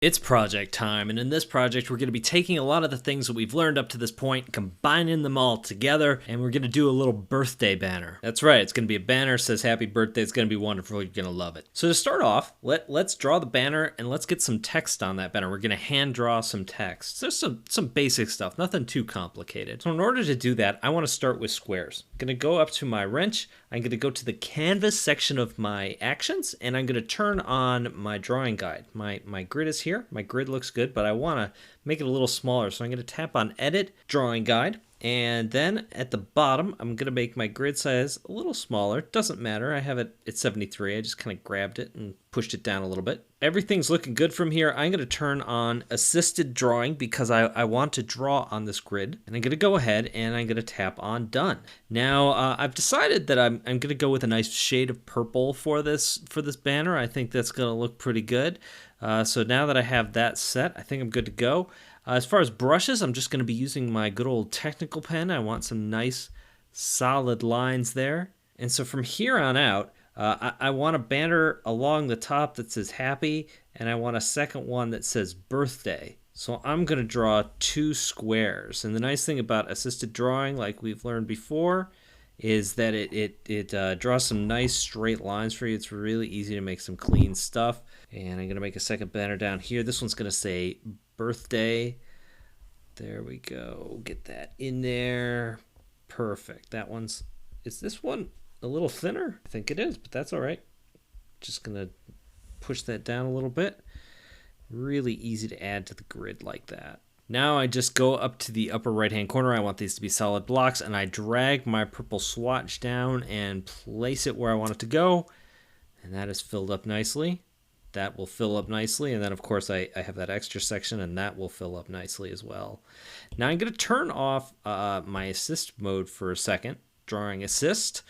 It's project time, and in this project we're going to be taking a lot of the things that we've learned up to this point, combining them all together, and we're going to do a little birthday banner. That's right, it's going to be a banner that says happy birthday. It's going to be wonderful. You're going to love it. So to start off, let's draw the banner and let's get some text on that banner. We're going to hand draw some text. There's some basic stuff, nothing too complicated. So in order to do that, I want to start with squares. I'm going to go up to my wrench. I'm going to go to the canvas section of my actions, and I'm going to turn on my drawing guide. My grid is here. My grid looks good, but I want to make it a little smaller. So I'm going to tap on Edit, Drawing Guide, and then at the bottom, I'm going to make my grid size a little smaller. Doesn't matter. I have it at 73. I just kind of grabbed it and pushed it down a little bit. Everything's looking good from here. I'm going to turn on Assisted Drawing because I want to draw on this grid. And I'm going to go ahead and I'm going to tap on Done. Now, I've decided that I'm going to go with a nice shade of purple for this banner. I think that's going to look pretty good. So now that I have that set, I think I'm good to go. As far as brushes, I'm just going to be using my good old technical pen. I want some nice solid lines there. And so from here on out, I want a banner along the top that says happy, and I want a second one that says birthday. So I'm going to draw two squares. And the nice thing about assisted drawing, like we've learned before, is that it draws some nice straight lines for you. It's really easy to make some clean stuff. And I'm going to make a second banner down here. This one's going to say birthday. There we go. Get that in there. Perfect. Is this one a little thinner? I think it is, but that's all right. Just going to push that down a little bit. Really easy to add to the grid like that. Now I just go up to the upper right hand corner. I want these to be solid blocks, and I drag my purple swatch down and place it where I want it to go. And that is filled up nicely. That will fill up nicely, and then of course I have that extra section, and that will fill up nicely as well. Now I'm going to turn off my assist mode for a second, drawing assist,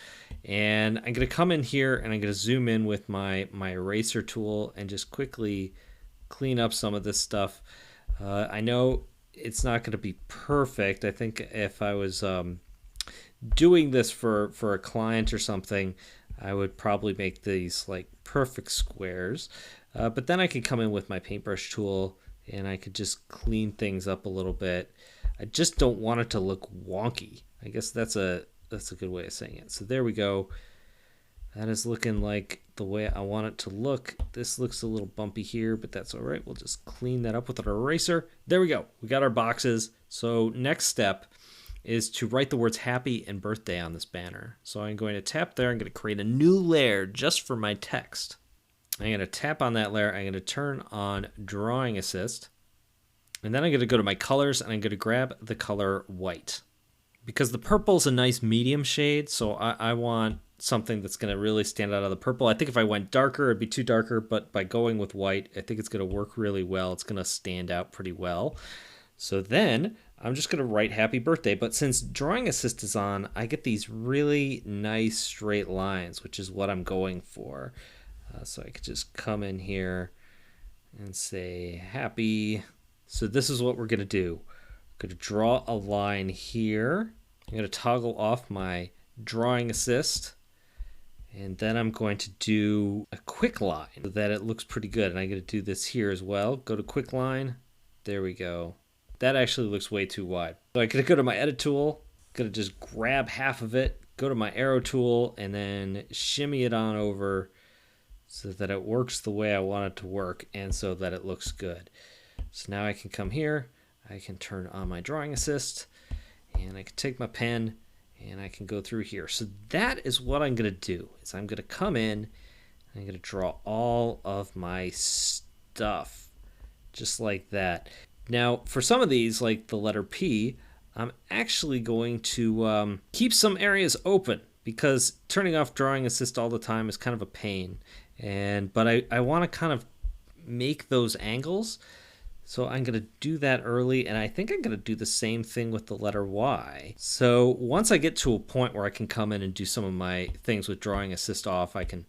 and I'm going to come in here and I'm going to zoom in with my eraser tool and just quickly clean up some of this stuff. I know it's not going to be perfect. I think if I was doing this for a client or something, I would probably make these like perfect squares. But then I could come in with my paintbrush tool and I could just clean things up a little bit. I just don't want it to look wonky. I guess that's a good way of saying it. So there we go. That is looking like the way I want it to look. This looks a little bumpy here, but that's all right. We'll just clean that up with an eraser. There we go. We got our boxes. So next step is to write the words happy and birthday on this banner. So I'm going to tap there. I'm going to create a new layer just for my text. I'm going to tap on that layer. I'm going to turn on Drawing Assist. And then I'm going to go to my colors and I'm going to grab the color white. Because the purple is a nice medium shade, so I want something that's going to really stand out of the purple. I think if I went darker, it'd be too darker, but by going with white, I think it's going to work really well. It's going to stand out pretty well. So then I'm just going to write happy birthday, but since Drawing Assist is on, I get these really nice straight lines, which is what I'm going for. So I could just come in here and say happy. So this is what we're going to do. I'm going to draw a line here. I'm going to toggle off my Drawing Assist. And then I'm going to do a quick line so that it looks pretty good. And I'm going to do this here as well. Go to quick line. There we go. That actually looks way too wide. So I'm going to go to my edit tool. I'm going to just grab half of it, go to my arrow tool, and then shimmy it on over so that it works the way I want it to work and so that it looks good. So now I can come here. I can turn on my Drawing Assist, and I can take my pen and I can go through here. So that is what I'm going to do. Is I'm going to come in and I'm going to draw all of my stuff just like that. Now, for some of these, like the letter P, I'm actually going to keep some areas open because turning off Drawing Assist all the time is kind of a pain. But I want to kind of make those angles. So I'm going to do that early, and I think I'm going to do the same thing with the letter Y. So once I get to a point where I can come in and do some of my things with Drawing Assist off, I can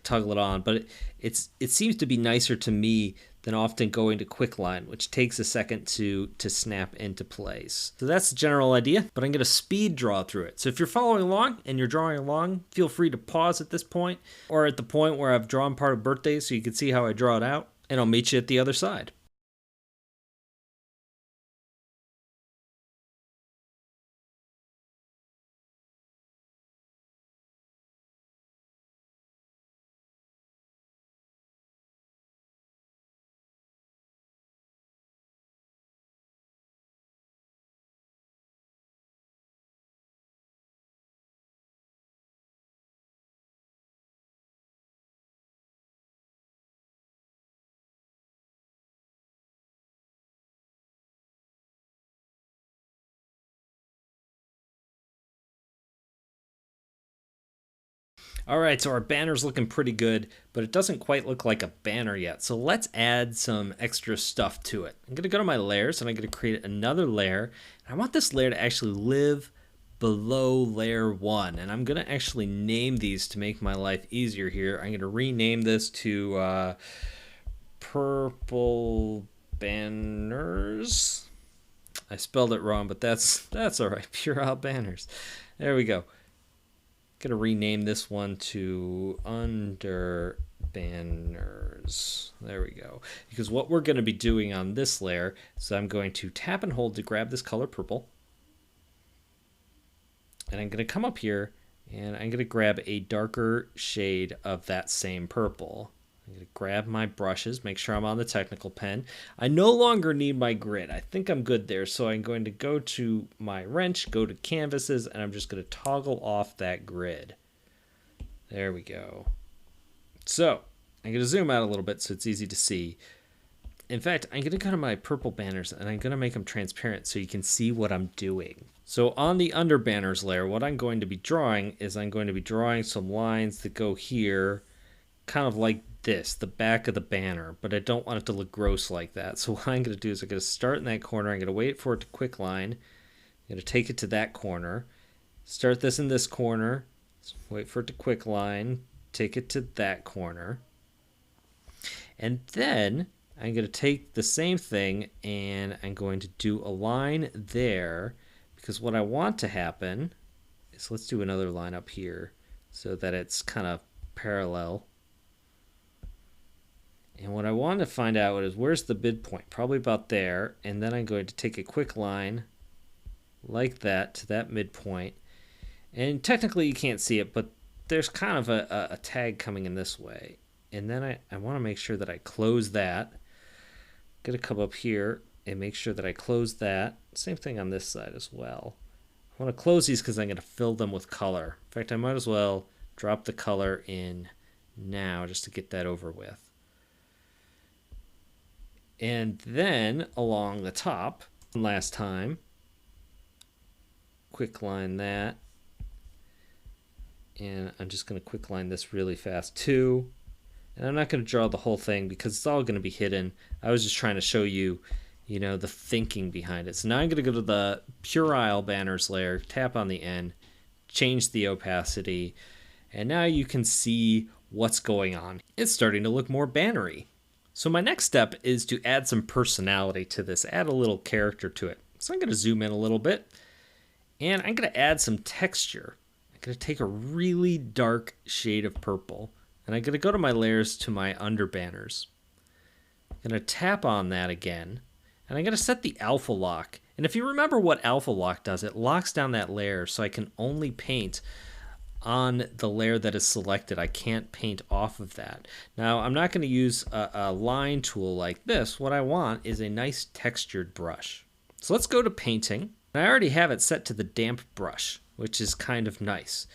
toggle it on. But it seems to be nicer to me than often going to quick line, which takes a second to snap into place. So that's the general idea, but I'm going to speed draw through it. So if you're following along and you're drawing along, feel free to pause at this point or at the point where I've drawn part of birthday so you can see how I draw it out, and I'll meet you at the other side. All right, so our banner's looking pretty good, but it doesn't quite look like a banner yet. So let's add some extra stuff to it. I'm gonna go to my layers and I'm gonna create another layer. I want this layer to actually live below layer 1, and I'm gonna actually name these to make my life easier here. I'm gonna rename this to purple banners. I spelled it wrong, but that's all right. Pure banners. There we go. Gonna rename this one to under banners. There we go. Because what we're gonna be doing on this layer, so I'm going to tap and hold to grab this color purple. And I'm gonna come up here and I'm gonna grab a darker shade of that same purple. I'm going to grab my brushes, make sure I'm on the technical pen. I no longer need my grid. I think I'm good there. So I'm going to go to my wrench, go to canvases, and I'm just going to toggle off that grid. There we go. So I'm going to zoom out a little bit so it's easy to see. In fact, I'm going to go to my purple banners and I'm going to make them transparent so you can see what I'm doing. So on the under banners layer, what I'm going to be drawing is I'm going to be drawing some lines that go here, kind of like this, the back of the banner, but I don't want it to look gross like that. So what I'm going to do is I'm going to start in that corner. I'm going to wait for it to quick line. I'm going to take it to that corner, start this in this corner, wait for it to quick line, take it to that corner. And then I'm going to take the same thing and I'm going to do a line there, because what I want to happen is, let's do another line up here so that it's kind of parallel. And what I want to find out is, where's the midpoint? Probably about there. And then I'm going to take a quick line like that to that midpoint. And technically you can't see it, but there's kind of a tag coming in this way. And then I want to make sure that I close that. I'm going to come up here and make sure that I close that. Same thing on this side as well. I want to close these because I'm going to fill them with color. In fact, I might as well drop the color in now just to get that over with. And then along the top, last time, quick line that. And I'm just going to quick line this really fast too. And I'm not going to draw the whole thing because it's all going to be hidden. I was just trying to show you, the thinking behind it. So now I'm going to go to the Puerile banners layer, tap on the N, change the opacity, and now you can see what's going on. It's starting to look more bannery. So my next step is to add some personality to this, add a little character to it. So I'm going to zoom in a little bit, and I'm going to add some texture. I'm going to take a really dark shade of purple, and I'm going to go to my layers to my under banners. I'm going to tap on that again, and I'm going to set the alpha lock. And if you remember what alpha lock does, it locks down that layer so I can only paint on the layer that is selected. I can't paint off of that. Now, I'm not going to use a line tool like this. What I want is a nice textured brush. So let's go to painting. I already have it set to the damp brush, which is kind of nice.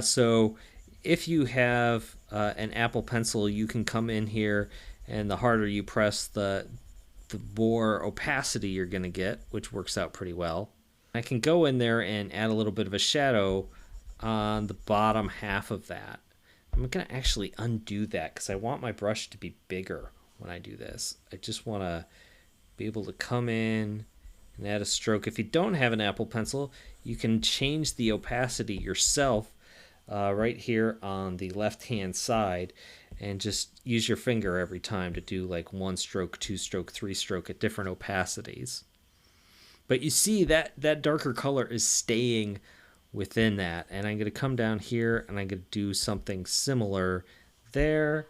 So if you have an Apple Pencil, you can come in here, and the harder you press, the more opacity you're going to get, which works out pretty well. I can go in there and add a little bit of a shadow on the bottom half of that. I'm going to actually undo that because I want my brush to be bigger when I do this. I just want to be able to come in and add a stroke. If you don't have an Apple Pencil, you can change the opacity yourself right here on the left hand side, and just use your finger every time to do like 1 stroke, 2 stroke, 3 stroke at different opacities. But you see that darker color is staying within that, and I'm going to come down here and I'm going to do something similar there,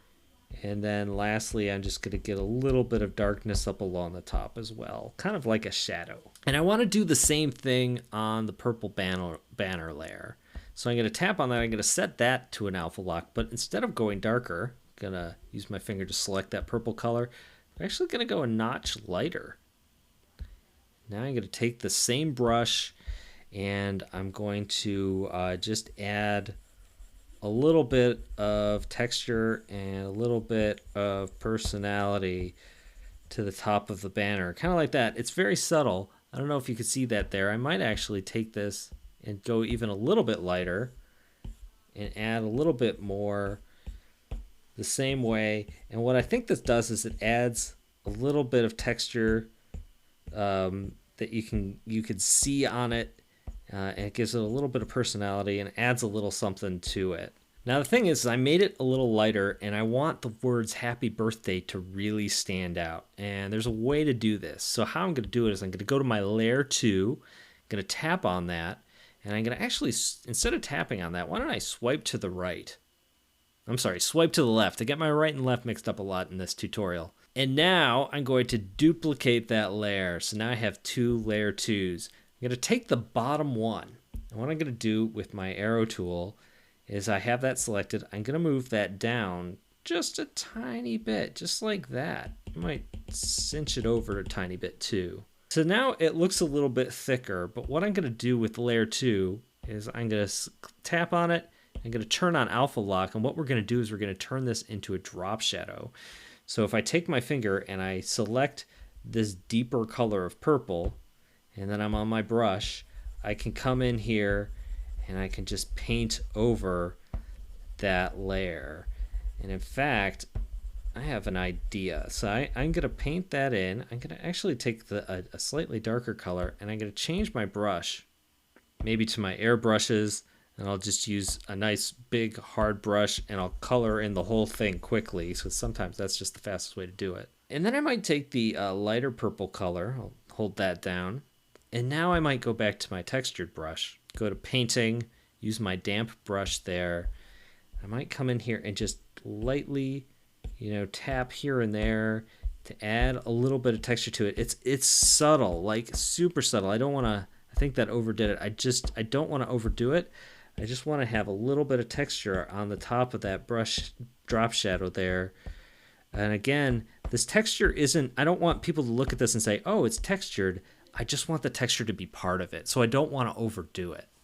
and then lastly I'm just going to get a little bit of darkness up along the top as well, kind of like a shadow. And I want to do the same thing on the purple banner layer. So I'm going to tap on that. I'm going to set that to an alpha lock, but instead of going darker, I'm going to use my finger to select that purple color. I'm actually going to go a notch lighter. Now I'm going to take the same brush and I'm going to just add a little bit of texture and a little bit of personality to the top of the banner. Kind of like that. It's very subtle. I don't know if you can see that there. I might actually take this and go even a little bit lighter and add a little bit more the same way. And what I think this does is it adds a little bit of texture that you could see on it, and it gives it a little bit of personality and adds a little something to it. Now the thing is I made it a little lighter, and I want the words happy birthday to really stand out. And there's a way to do this. So how I'm going to do it is I'm going to go to my layer 2, I'm going to tap on that, and I'm going to actually, instead of tapping on that, why don't I swipe to the right? I'm sorry, swipe to the left. I get my right and left mixed up a lot in this tutorial. And now I'm going to duplicate that layer. So now I have 2 layer 2s. I'm going to take the bottom one. And what I'm going to do with my arrow tool is I have that selected. I'm going to move that down just a tiny bit, just like that. I might cinch it over a tiny bit too. So now it looks a little bit thicker, but what I'm going to do with layer 2 is I'm going to tap on it. I'm going to turn on alpha lock, and what we're going to do is we're going to turn this into a drop shadow. So if I take my finger and I select this deeper color of purple, and then I'm on my brush, I can come in here and I can just paint over that layer. And in fact, I have an idea. So I'm going to paint that in. I'm going to actually take a slightly darker color, and I'm going to change my brush, maybe to my airbrushes, and I'll just use a nice big hard brush, and I'll color in the whole thing quickly. So sometimes that's just the fastest way to do it. And then I might take the lighter purple color. I'll hold that down. And now I might go back to my textured brush, go to painting, use my damp brush there. I might come in here and just lightly, tap here and there to add a little bit of texture to it. It's subtle, like super subtle. I think that overdid it. I don't want to overdo it. I just want to have a little bit of texture on the top of that brush drop shadow there. And again, this texture isn't, I don't want people to look at this and say, oh, it's textured. I just want the texture to be part of it. So I don't want to overdo it.